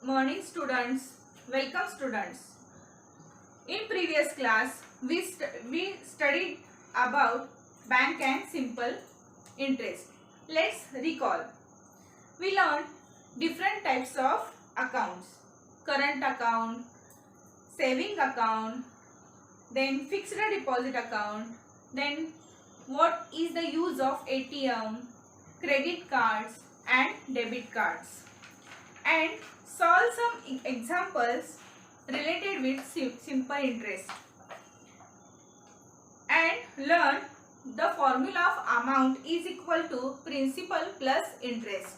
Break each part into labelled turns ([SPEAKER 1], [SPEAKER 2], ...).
[SPEAKER 1] Morning students. Welcome students. In previous class we studied about bank and simple interest. Let's recall. We learned different types of accounts. Current account, saving account, then fixed deposit account, then what is the use of ATM, credit cards and debit cards, and solve some examples related with simple interest, and learn the formula of amount is equal to principal plus interest.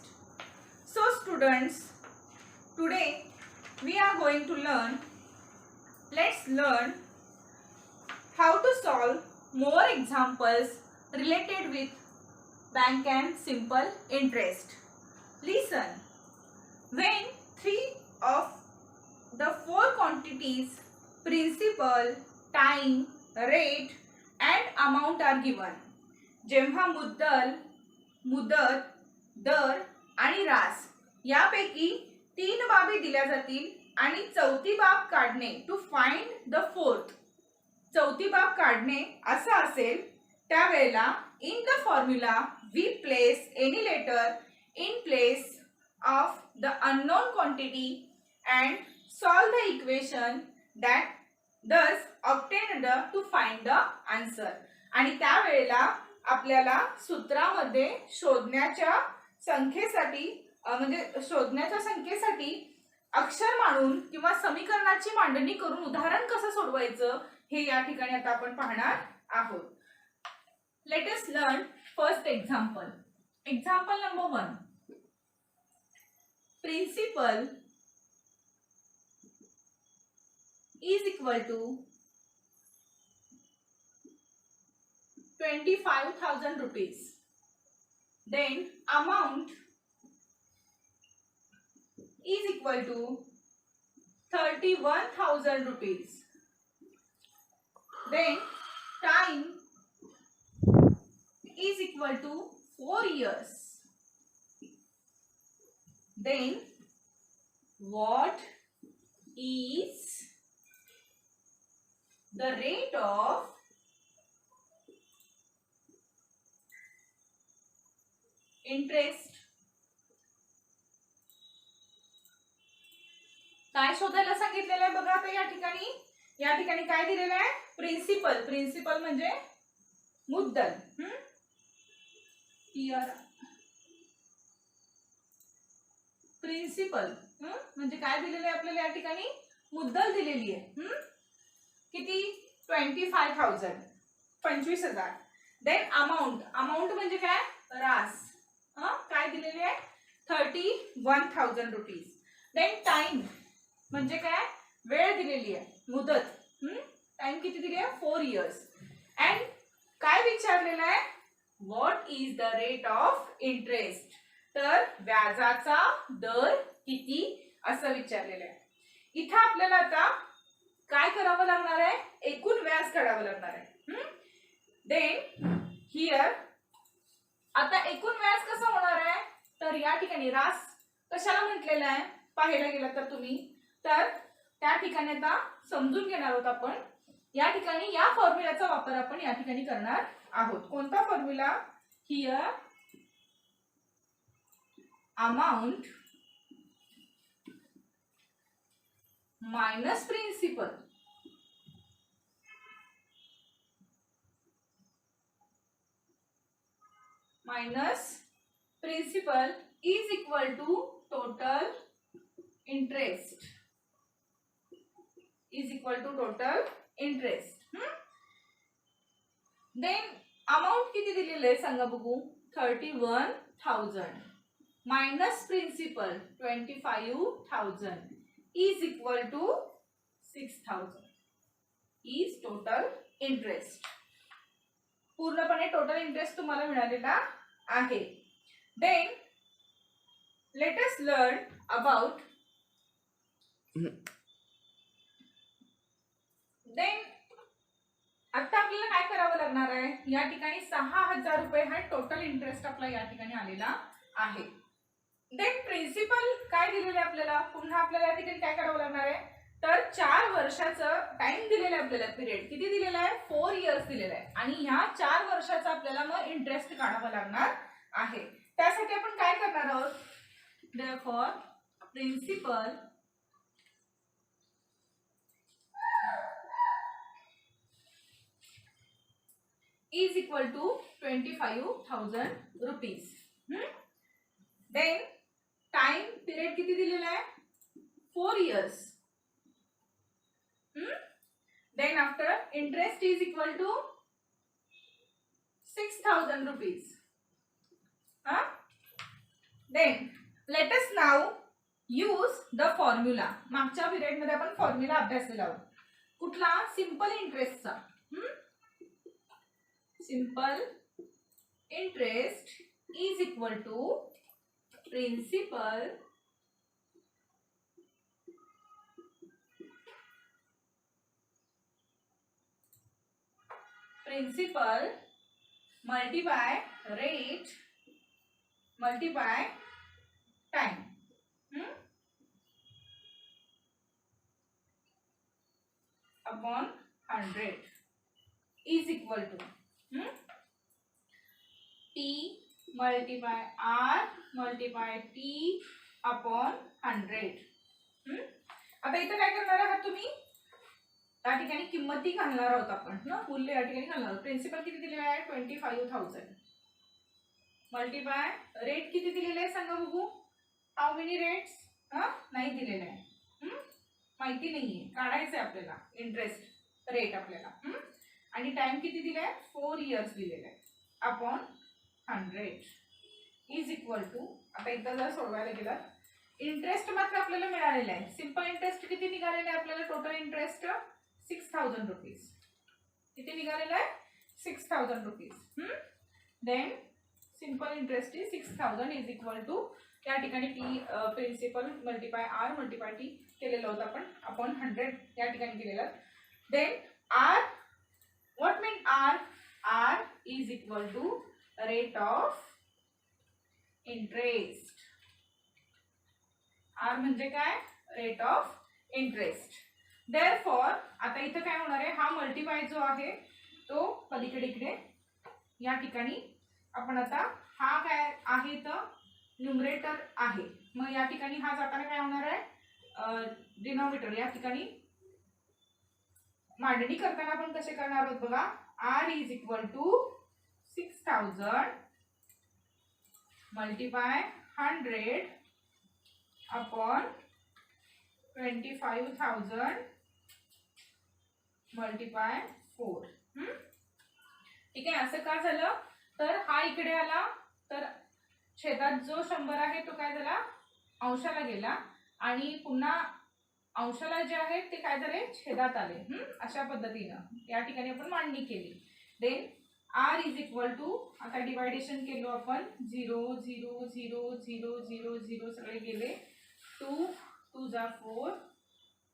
[SPEAKER 1] So students, today we are going to let's learn how to solve more examples related with bank and simple interest. Listen. When three of the four quantities principal, time, rate and amount are given, जेव्हा मुद्दल, मुदत, दर आणि रास यापैकी तीन बाबी दिल्या जातील आणि चौथी बाब काढणे टू फाइंड द फोर्थ, चौथी बाब काढणे असं असेल त्यावेळेला in the formula we place any letter in place of the unknown quantity and solve the equation that thus obtained to find the answer. आणि त्यावेळेला आपल्याला सूत्रामध्ये शोधण्याच्या संख्येसाठी म्हणजे शोधण्याच्या संख्येसाठी अक्षर मांडून किंवा समीकरणाची मांडणी करून उदाहरण कसं सोडवायचं हे या ठिकाणी आता आपण पाहणार आहोत. Late us learn first example. Example number 1. Principal is equal to 25,000 rupees. Then amount is equal to 31,000 rupees. Then time is equal to 4 years. Then what is the rate of interest? काय शोधायला सांगितलेलं आहे बघा. आता या ठिकाणी काय दिलेलं आहे? प्रिन्सिपल. प्रिन्सिपल म्हणजे मुद्दल. प्रिन्सिपल म्हणजे काय दिलेलं आहे आपल्याला या ठिकाणी? मुद्दल दिलेली आहे. किती? 25,000, 25,000. Then amount. अमाउंट म्हणजे काय? रास. काय दिलेले आहे? 31,000 रुपीज. देन टाइम म्हणजे काय? वेळ दिलेली आहे, मुदत. टाइम किती दिली आहे? 4 इयर्स. अँड काय विचारलेलं आहे? What is the rate of interest? तर व्याजाचा दर किती असं विचारलेलं आहे. इथं आपल्याला आता काय करावं लागणार आहे? एकूण व्याज काढावं लागणार आहे. देन हियर आता एकूण व्याज कसं होणार आहे? तर या ठिकाणी रास कशाला म्हटलेला आहे पाहायला गेला तर तुम्ही, तर त्या ठिकाणी आता समजून घेणार आहोत आपण. या ठिकाणी या फॉर्म्युलाचा वापर आपण या ठिकाणी करणार आहोत. कोणता formula? Here amount minus principal is equal to total interest. Then amount किती दिलेलं आहे सांगा बघू? 31,000 minus principal 25,000 is equal to 6,000 is total interest. पूर्णपणे टोटल इंटरेस्ट तुम्हाला मिळालेला आहे. Then let us learn about. Then आता आपल्याला काय करावं लागणार आहे? या ठिकाणी 6,000 रुपये हा टोटल इंटरेस्ट आपला या ठिकाणी आलेला आहे. देन प्रिन्सिपल काय दिलेलं आहे आपल्याला, पुन्हा आपल्याला या ठिकाणी काय करावं लागणार आहे, तर 4 वर्षाचं टाइम दिलेलं आहे आपल्याला, पिरियड किती दिलेला आहे, 4 इयर्स दिलेला आहे आणि ह्या 4 वर्षाचा आपल्याला मग इंटरेस्ट काढावा लागणार आहे. त्यासाठी आपण काय करणार आहोत, therefore principal is equal to 25,000 rupees. Then time period किती दिलेला आहे, 4 years. Then after interest is equal to 6,000 rupees. Then let us now use the formula. मागच्या पिरियड मध्ये आपण फॉर्म्युला अभ्यासलेला आहोत. कुठला, simple इंटरेस्टचा. Simple interest is equal to principal multiply rate multiply time. Upon 100 is equal to T multiply R multiply T upon 100. आता इथे काय करणार आहात तुम्ही, या ठिकाणी किंमती घालणार आहोत आपण ना, मूल्य या ठिकाणी घालणार आहोत. प्रिन्सिपल किती दिलेला आहे, 25,000. मल्टिप्लाय रेट किती दिलेला आहे सांगा बघू, हाऊ मेनी रेट्स, नाही दिलेला आहे, माहिती नाहीये, काढायचं आहे आपल्याला इंटरेस्ट रेट आपल्याला. आणि टाइम किती दिलाय, 4 इयर्स दिलेला आहे, अपॉन 100 इज इक्वल टू, आता इथं जर सोडवायला गेलं, इंटरेस्ट मात्र आपल्याला मिळालेला आहे. सिंपल इंटरेस्ट किती निघालेला आहे आपल्याला, टोटल इंटरेस्ट 6,000 रुपीज. किती निघालेला आहे, 6,000 rupees. Then simple interest is 6,000 is equal to, या ठिकाणी T principal multiply R multiply T केलेलं होतं आपण, अपॉन 100 या ठिकाणी केलेलं. Then R, what mean R? R is equal to rate of interest. R म्हणजे काय, रेट ऑफ इंटरेस्ट. Therefore आता इथं काय होणार आहे, हा मल्टिप्लाय जो आहे तो पलीकडे इकडे या ठिकाणी आपण आता हा काय आहे तर न्यूमरेटर आहे, मग या ठिकाणी हा जाताना काय होणार आहे, डिनॉमिनेटर या ठिकाणी मांडणी करताना आपण कसे करणार आहोत बघा, R is equal to 6,000 multiply 100 upon 25,000 multiply 4. ठीक आहे, असं का झालं, तर हा इकडे आला तर छेदात जो 100 आहे तो काय झाला, अंशाला गेला आणि पुन्हा अंशाला जे आहे ते काय झाले, छेदात आले. अशा पद्धतीनं या ठिकाणी आपण मांडणी केली. Then R is equal to, आता डिवायडेशन केलो आपण, 0 0 0 0 0 0 सगळे गेले, 2 2 जा 4,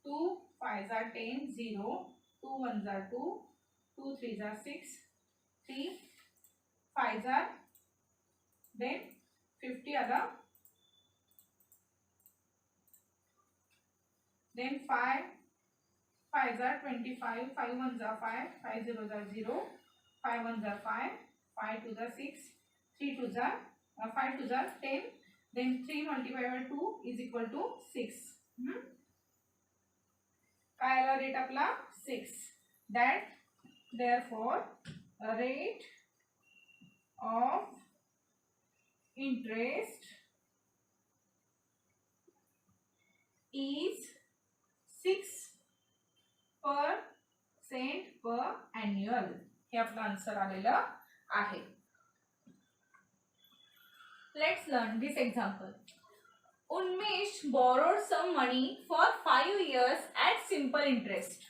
[SPEAKER 1] 2 5 जा 10, 0 2 1 जा 2, 2 3 जा 6, 3 5 जा, देन 50 आला, then 5 5 are 25, 5 1s are 5, 5 0s are 0, 5 1s are 5, 5 2s are 6, 3 2s are 5 2s are 10, then 3 multiplied by 2 is equal to 6. काय आला रेट आपला, 6. That therefore rate of interest is 6% per annual. हे आपलं आन्सर आलेलं आहे. Let's learn this example. Unmesh borrowed some money for 5 years at simple interest.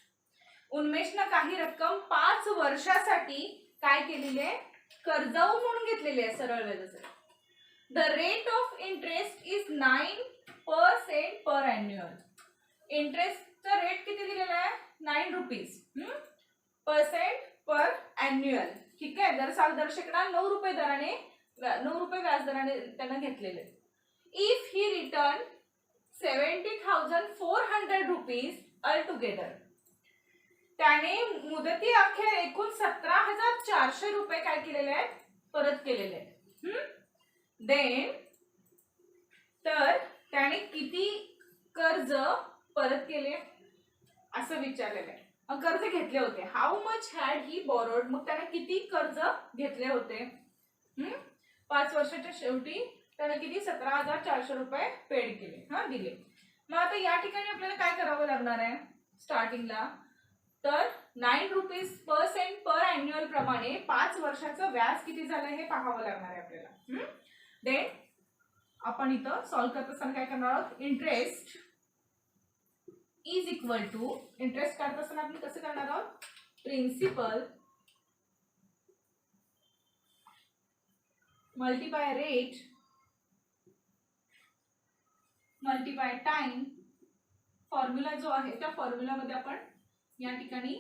[SPEAKER 1] उन्मेषनं काही रक्कम 5 वर्षासाठी काय केलेली आहे, कर्जाऊ म्हणून घेतलेली आहे सरळ व्याजासाठी. The rate of interest is 9% per annual. इंटरेस्टचा रेट किती दिलेला आहे, 9 रुपीज % पर एन्युअल. ठीक आहे, दर साल दर शेकडा 9 रुपये दराने 9 रुपये व्याज दराने त्यांना घेतलेले. If he return 70,400 rupees all together. त्याने मुदती अखेर एकूण 17,400 रुपये काय केलेले आहेत, परत केलेले आहेत. देन तर त्याने किती कर्ज परत केले असं विचारलेलं आहे. कर्ज घेतले होते. How much had he borrowed. मग त्याने किती कर्ज घेतले होते. 5 वर्षाच्या शेवटी त्याने किती 17,400 रुपये पेड केले, दिले. मग आता या ठिकाणी आपल्याला काय करावं लागणार आहे स्टार्टिंगला, तर 9 रुपीज % पर अॅन्युअल प्रमाणे 5 वर्षाचं व्याज किती झालं हे पाहावं लागणार आहे आपल्याला. देन आपण इथं सॉल्व्ह करत असताना काय करणार आहोत, interest is equal to, interest काढत असताना आपण कसं करणार आहोत, principal multiply rate multiply time. Formula जो आहे त्या फॉर्म्युला मध्ये आपण या ठिकाणी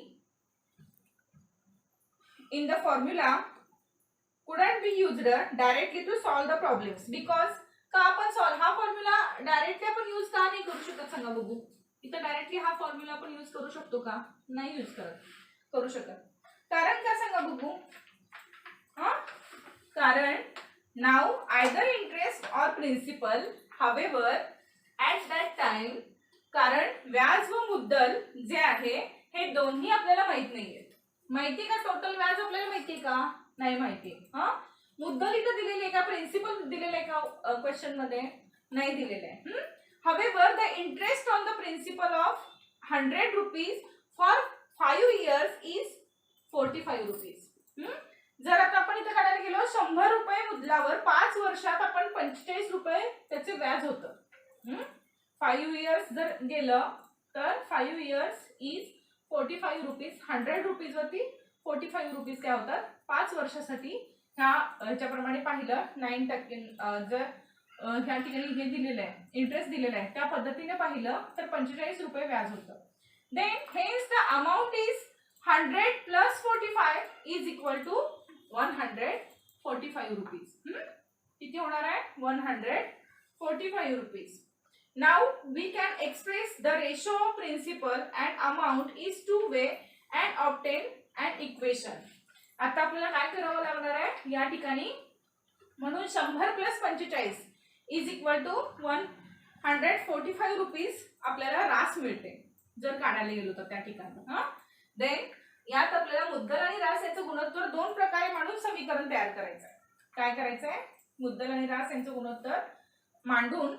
[SPEAKER 1] in the formula couldn't be used directly to solve the problems because का आपण सॉल्व हा फॉर्म्युला डायरेक्टली आपण यूज का नाही करू शकत सांगा बघू. इथं डायरेक्टली हा फॉर्म्युला आपण यूज करू शकतो का, नाही यूज करू शकत. कारण का सांगा बघू. कारण now either interest or principal however at that time, कारण व्याज व मुद्दल जे आहे हे दोन्ही आपल्याला माहित नाहीये. माहिती का टोटल व्याज आपल्याला माहितीये का, नाही माहिती. मुद्दल इथं दिलेली आहे का, प्रिन्सिपल दिलेलं आहे का क्वेश्चन मध्ये, नाही दिलेलं आहे. However the interest on the principal of 100 rupees for 5 years is 45 rupees. जर आता आपण इथं काढायला गेलो 100 रुपये मुद्दलावर 5 वर्षात आपण 45 रुपये त्याचे व्याज होतं. 5 years जर गेलं तर 5 years इज 45 रुपीज. 100 रुपीज वरती 45 रुपीज काय होतात 5 वर्षासाठी. ह्याच्याप्रमाणे पाहिलं 9% जर ह्या ठिकाणी हे दिलेलं आहे, इंटरेस्ट दिलेला आहे, त्या पद्धतीने पाहिलं तर 45 रुपये व्याज होतं. Then hence the amount is 100 plus 45 is equal to 145 rupees. किती होणार आहे 145 rupees. Now we can express the ratio of principal and amount is two way and obtain an equation. आता आपल्याला काय करावं लागणार आहे या ठिकाणी, म्हणून 100 plus 45 is equal to 145 rupees आपल्याला रास मिळते जर काढायला गेलो तर त्या ठिकाणी. देन यात आपल्याला मुद्दल आणि रास याचं गुणोत्तर 2 प्रकारे मांडून समीकरण तयार करायचं आहे. काय करायचं आहे, मुद्दल आणि रास यांचं गुणोत्तर मांडून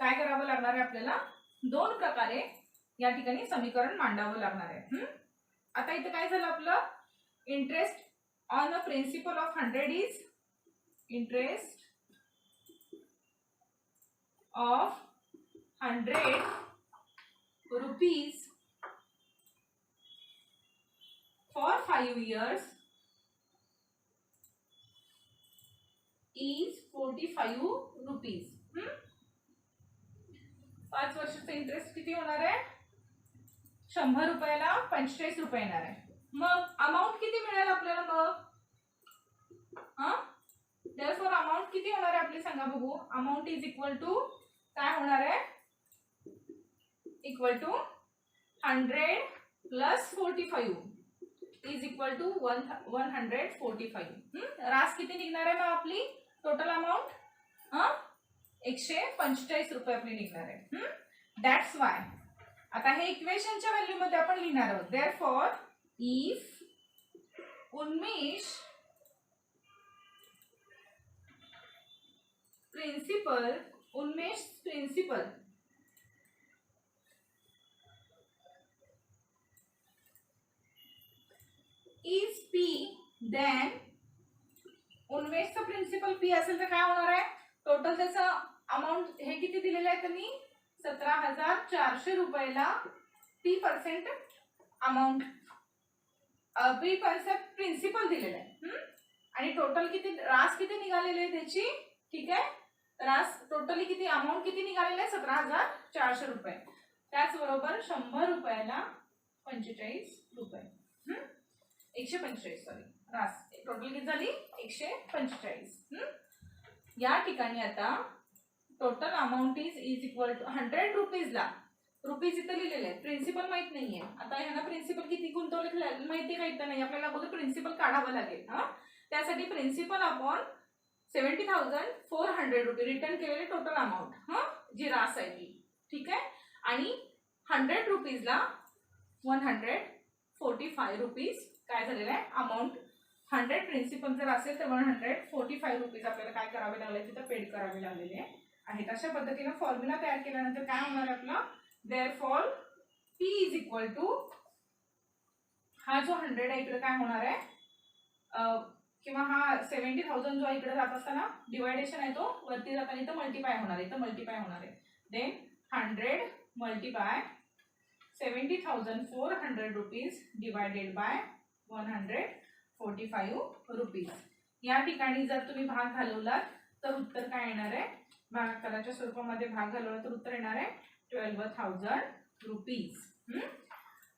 [SPEAKER 1] काय करावं लागणार आहे आपल्याला, 2 प्रकारे या ठिकाणी समीकरण मांडावं लागणार आहे. आता इथे काय झालं आपलं, interest on the principal of 100 is interest of 100 rupees for 5 years is 45 rupees. 5 वर्षाचा इंटरेस्ट किती होणार आहे, 100 रुपयाला 45 रुपये येणार आहे. मग अमाऊंट किती मिळेल आपल्याला, मग देयरफॉर अमाऊंट किती होणार आहे आपली सांगा बघू. अमाऊंट इज इक्वल टू काय होणार आहे, equal to 100 plus 45 is equal to 145. रास किती निघणार आहे मग आपली टोटल अमाऊंट 145 रुपये आपली निघणार आहे. दॅट्स वाय आता हे इक्वेशनच्या व्हॅल्यू मध्ये आपण लिहिणार आहोत. Therefore if Unmesh principal is P, then उन्मेषचं प्रिन्सिपल पी असेल तर काय होणार आहे, टोटल त्याचं अमाऊंट हे किती दिलेलं आहे त्यांनी 17,400 रुपयाला 3% अमाऊंट प्रिन्सिपल दिलेलं आहे. आणि टोटल किती रास किती निघालेले आहे त्याची, ठीक आहे, रास टोटली किती अमाऊंट किती निघालेलं आहे 17,400 रुपये. त्याचबरोबर 100 रुपयाला 45 रुपये, 145 सॉरी, रास टोटल किती झाली 145. या ठिकाणी आता total amount is equal to 100 रुपीजला, रुपीज इथं लिहिलेले आहेत, प्रिन्सिपल माहित नाहीये. आता ह्यांना प्रिन्सिपल किती गुंतवले माहिती का इथं नाही, आपल्याला अगोदर प्रिन्सिपल काढावं लागेल. त्यासाठी प्रिन्सिपल अपॉन 70,400 रुपये रिटर्न केलेले टोटल अमाऊंट जी रास आहे ती, ठीक आहे. आणि 100 रुपीजला 145 रुपीज काय झालेलं आहे अमाऊंट. 100 प्रिन्सिपल जर असेल तर 145 रुपीज आपल्याला काय करावे लागले तिथं पेड करावे लागलेले आहेत. अशा पद्धतीने फॉर्म्युला तयार केल्यानंतर काय होणार आहे आपला, therefore P is equal to हा जो 100 आहे इकडे काय होणार आहे किंवा हा 70,000 जो इकडे जात असताना डिवायडेशन आहे तो वरती जाताना इथं मल्टिप्लाय होणार आहे, इथं मल्टिप्लाय होणार आहे. Then 100 multiply 70,400 rupees divided by 145 rupees. या ठिकाणी जर तुम्ही भाग घालवलात तर उत्तर काय येणार आहे, भागाकाराच्या स्वरूपामध्ये भाग घालवला तर उत्तर येणार आहे 12,000 rupees.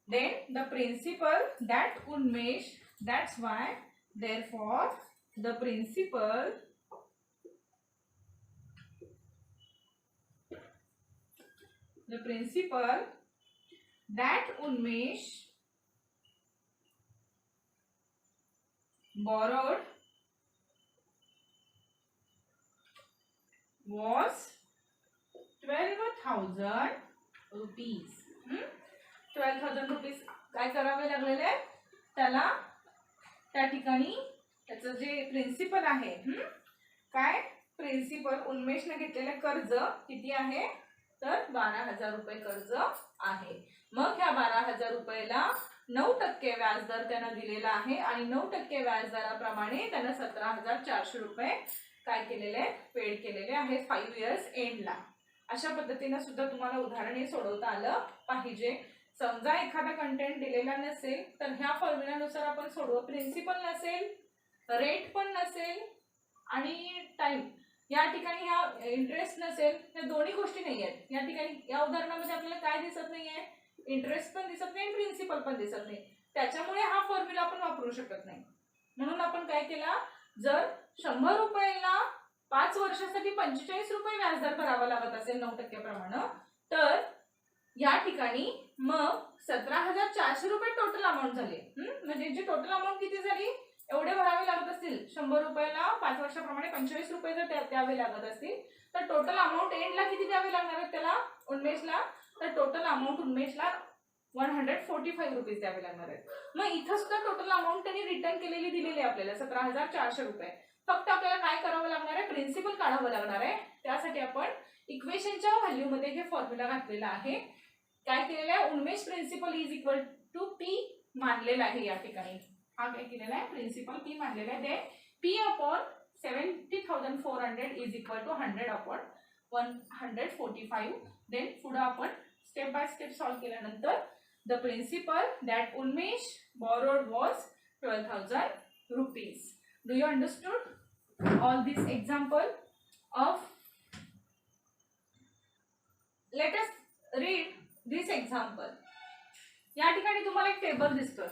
[SPEAKER 1] Then the principal that Unmesh, that's why therefore the principal that Unmesh borrowed was 12,000 rupees. 12,000 rupees काय करावे लागलेले त्याला, त्या ठिकाणी त्याचं जे प्रिन्सिपल आहे काय प्रिन्सिपल उन्मेषने घेतलेले कर्ज किती आहे तर 12,000 रुपये कर्ज आहे. मग ह्या 12,000 रुपयाला 9% व्याजदर त्यांना दिलेला आहे आणि 9% व्याजदराप्रमाणे त्यांना 17,400 रुपये काय केलेले पेड केलेले आहेत 5 इयर्स एंडला. अशा पद्धतीने सुद्धा तुम्हाला उदाहरणे सोडवता आलं पाहिजे. समजा एखादा कंटेंट दिलेला नसेल तर ह्या फॉर्म्युलानुसार आपण सोडवू, प्रिन्सिपल नसेल, रेट पण नसेल आणि टाइम या ठिकाणी ह्या इंटरेस्ट नसेल, या दोन्ही गोष्टी नाही आहेत. या ठिकाणी या उदाहरणामध्ये आपल्याला काय दिसत नाहीये, इंटरेस्ट पण दिसत नाही, प्रिन्सिपल पण दिसत नाही, त्याच्यामुळे हा फॉर्म्युला आपण वापरू शकत नाही. म्हणून आपण काय केला, जर 100 रुपयाला 5 वर्षासाठी 45 रुपये व्याजदर भरावा लागत असेल 9% प्रमाणे तर या ठिकाणी मग 17,400 रुपये टोटल अमाऊंट झाले. म्हणजे जी टोटल अमाऊंट किती झाली एवढे भरावे लागत असतील, 100 रुपयाला 5 वर्षाप्रमाणे 45 रुपये जर द्यावे लागत असतील तर टोटल अमाऊंट एंडला किती द्यावे लागणार आहे त्याला उन्मेषला, तर टोटल अमाऊंट उन्मेषला 145 रुपीज द्यावे लागणार आहेत. मग इथं सुद्धा टोटल अमाऊंट त्यांनी रिटर्न केलेली दिलेली आहे आपल्याला 17,400 रुपये. फक्त आपल्याला काय करावं लागणार आहे, प्रिन्सिपल काढावं लागणार आहे. त्यासाठी आपण इक्वेशनच्या व्हॅल्यू मध्ये हे फॉर्म्युला घातलेला आहे. काय केलेलं आहे, Unmesh principal is equal to P मानलेला आहे. या ठिकाणी हा काय केलेला आहे, प्रिन्सिपल पी मानलेला आहे. The P upon 70,400 is equal to 100 upon 145. Then पुढे आपण स्टेप बाय स्टेप सॉल्व केल्यानंतर the principal that Unmesh borrowed was 12,000 rupees. Do you understood all this example of? Let us read this example. या ठिकाणी तुम्हाला एक table दिसतोय.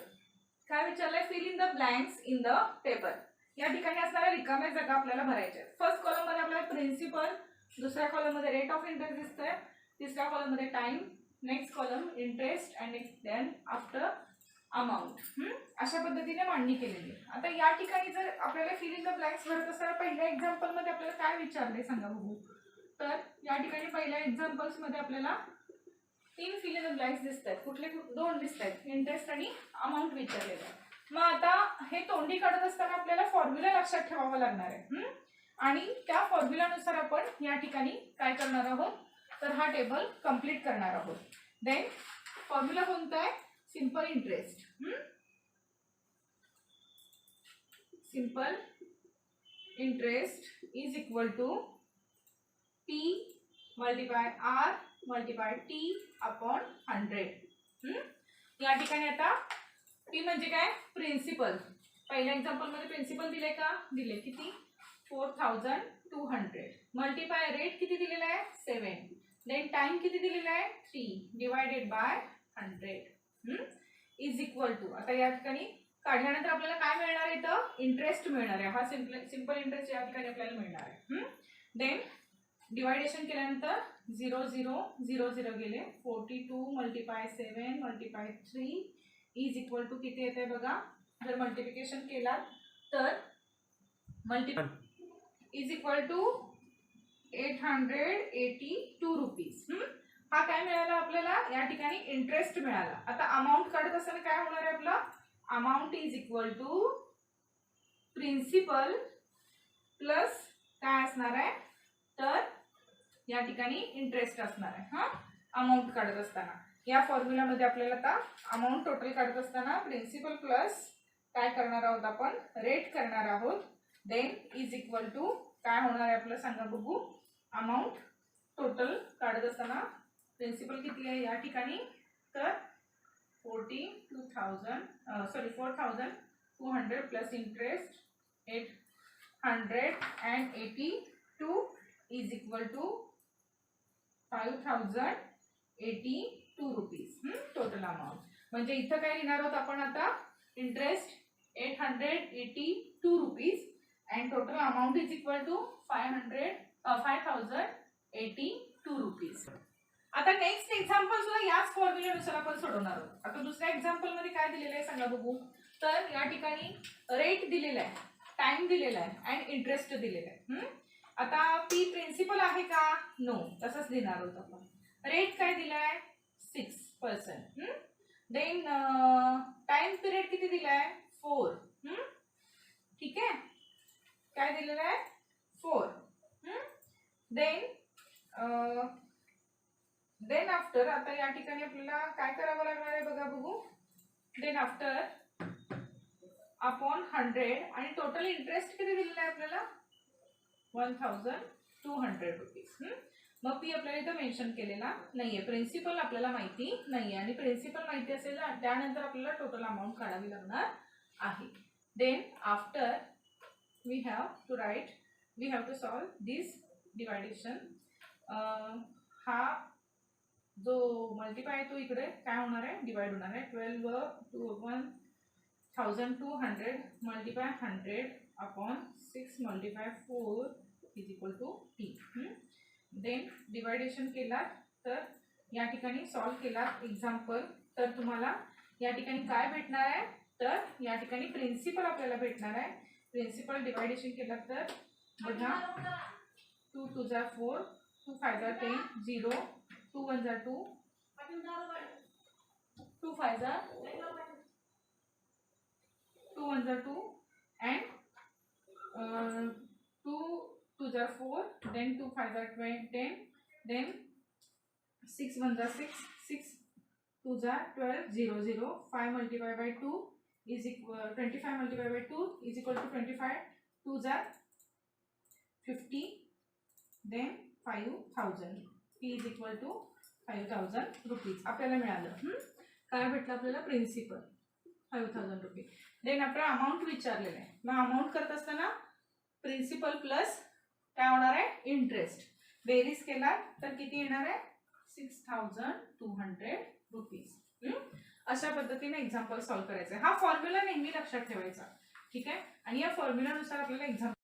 [SPEAKER 1] काय विचारलंय, fill in the blanks in the table. या ठिकाणी असणाऱ्या रिकाम्या जागा आपल्याला भरायच्या आहेत. फर्स्ट कॉलम मध्ये आपल्याला प्रिन्सिपल, दुसऱ्या कॉलम मध्ये रेट ऑफ इंटरेस्ट दिसतंय, तिसऱ्या कॉलम मध्ये time, next column interest and then after amount. अशा पद्धतीने मांडणी केलेली आहे. आता या ठिकाणी जर आपल्याला फिल इन द ब्लँक्स भरत असताना पहिल्या एक्झाम्पल मध्ये आपल्याला काय विचारले सांगा बघू. तर या ठिकाणी पहिल्या एक्झाम्पल्स मध्ये आपल्याला 3 फिल इन द ब्लँक्स दिसत आहेत. कुठले 2 दिसत आहेत, इंटरेस्ट आणि अमाऊंट विचारलेलं आहे. मग आता हे तोंडी काढत असताना आपल्याला फॉर्म्युला लक्षात ठेवावा लागणार आहे आणि त्या फॉर्म्युलानुसार आपण या ठिकाणी काय करणार आहोत तर हा टेबल कंप्लीट करणार आहोत. देन फॉर्म्युला कोणता आहे, simple interest. Simple interest is equal to P multiply R multiply T upon 100. या ठिकाणी आता P म्हणजे काय, प्रिन्सिपल. पहिल्या एक्झाम्पल मध्ये प्रिन्सिपल दिले का, दिले. किती, 4,200. मल्टिप्लाय रेट किती दिलेला आहे 7. देन टाइम किती दिलेला आहे 3 divided by 100 is equal to. आता या ठिकाणी काढल्यानंतर आपल्याला काय मिळणार आहे, तर इंटरेस्ट मिळणार आहे. हा सिंपल इंटरेस्ट या ठिकाणी आपल्याला मिळणार आहे. देन डिवायडेशन केल्यानंतर 0 0 0 0 गेले. 42 multiply 7 multiply 3 is equal to किती येते बघा. जर मल्टिप्लिकेशन केला तर इज इक्वल टू 882 रुपीज. हा काय मिळाला आपल्याला या ठिकाणी इंटरेस्ट मिळाला. आता अमाऊंट काढत असताना काय होणार आहे आपला. Amount is equal to principal plus काय असणार आहे तर या ठिकाणी इंटरेस्ट असणार आहे. अमाऊंट काढत असताना या फॉर्म्युलामध्ये आपल्याला आता अमाऊंट टोटल काढत असताना प्रिन्सिपल प्लस काय करणार आहोत आपण रेट करणार आहोत. देन इज इक्वल टू काय होणार आहे आपलं सांगा बघू. अमाऊंट टोटल काढत असताना प्रिन्सिपल किती आहे या ठिकाणी तर 4200 plus interest 882 is equal to 5082 rupees total amount. म्हणजे इथं काय लिहिणार आहोत आपण आता interest 882 rupees and total amount is equal to 5082 rupees. आता नेक्स्ट एक्झाम्पल सुद्धा याच फॉर्म्युल्यानुसार आपण सोडवणार आहोत. आता दुसऱ्या एक्झाम्पल मध्ये काय दिलेलं आहे सांगा बघू. तर या ठिकाणी रेट दिलेला आहे, टाइम दिलेला आहे अँड इंटरेस्ट दिलेला आहे. आता पी प्रिन्सिपल आहे का. नो, तसंच देणार आहोत आपण. रेट काय दिलाय 6%. देन टाइम पिरियड किती दिलाय 4. ठीक आहे. काय दिलेलं आहे 4. देन आफ्टर आता या ठिकाणी आपल्याला काय करावं लागणार आहे बघा बघू. देन आफ्टर अपॉन 100 आणि टोटल इंटरेस्ट किती दिलेला आहे आपल्याला 1200 रुपीज. मग पी आपल्याला इथं मेन्शन केलेला नाहीये. प्रिन्सिपल आपल्याला माहिती नाहीये आणि प्रिन्सिपल माहिती असेल त्यानंतर आपल्याला टोटल अमाऊंट काढावी लागणार आहे. Then after we have to solve this division. हा जो मल्टिप्लाय आहे तो इकडे काय होणार आहे डिवाइड होणार आहे. 1200 multiply 100 upon 6 multiply 4 is equal to T. Then division केला तर या ठिकाणी सॉल्व केला एक्झाम्पल तर तुम्हाला या ठिकाणी काय भेटणार आहे तर या ठिकाणी प्रिन्सिपल आपल्याला भेटणार आहे. प्रिन्सिपल डिवायडेशन केला तर बघा 2 2 जा 4 2 5 जा 10 0 2 1 जा 2 2 5 जा 2 1 जा 2 and 2 2 जा 4 then 2 5 जा 10 then 6 1 जा 6 6 2 जा 12 0 0 5 multiplied by 2 is equal 25 multiplied by 2 is equal to 25 2 जा 50 then 5000 p is equal to 5000 rupees आपल्याला मिळालं. काय भेटलं आपल्याला प्रिन्सिपल 5000 रुपये. देन आपल्याला अमाऊंट विचारलेलं आहे. मग अमाऊंट करत असताना प्रिन्सिपल प्लस काय होणार आहे इंटरेस्ट बेरीज केला तर किती येणार आहे 6200 रुपीज. अशा पद्धतीने एक्झाम्पल सॉल्व करायचं. हा फॉर्म्युला नेहमी लक्षात ठेवायचा. ठीक आहे. आणि या फॉर्म्युलानुसार आपल्याला एक्झाम्पल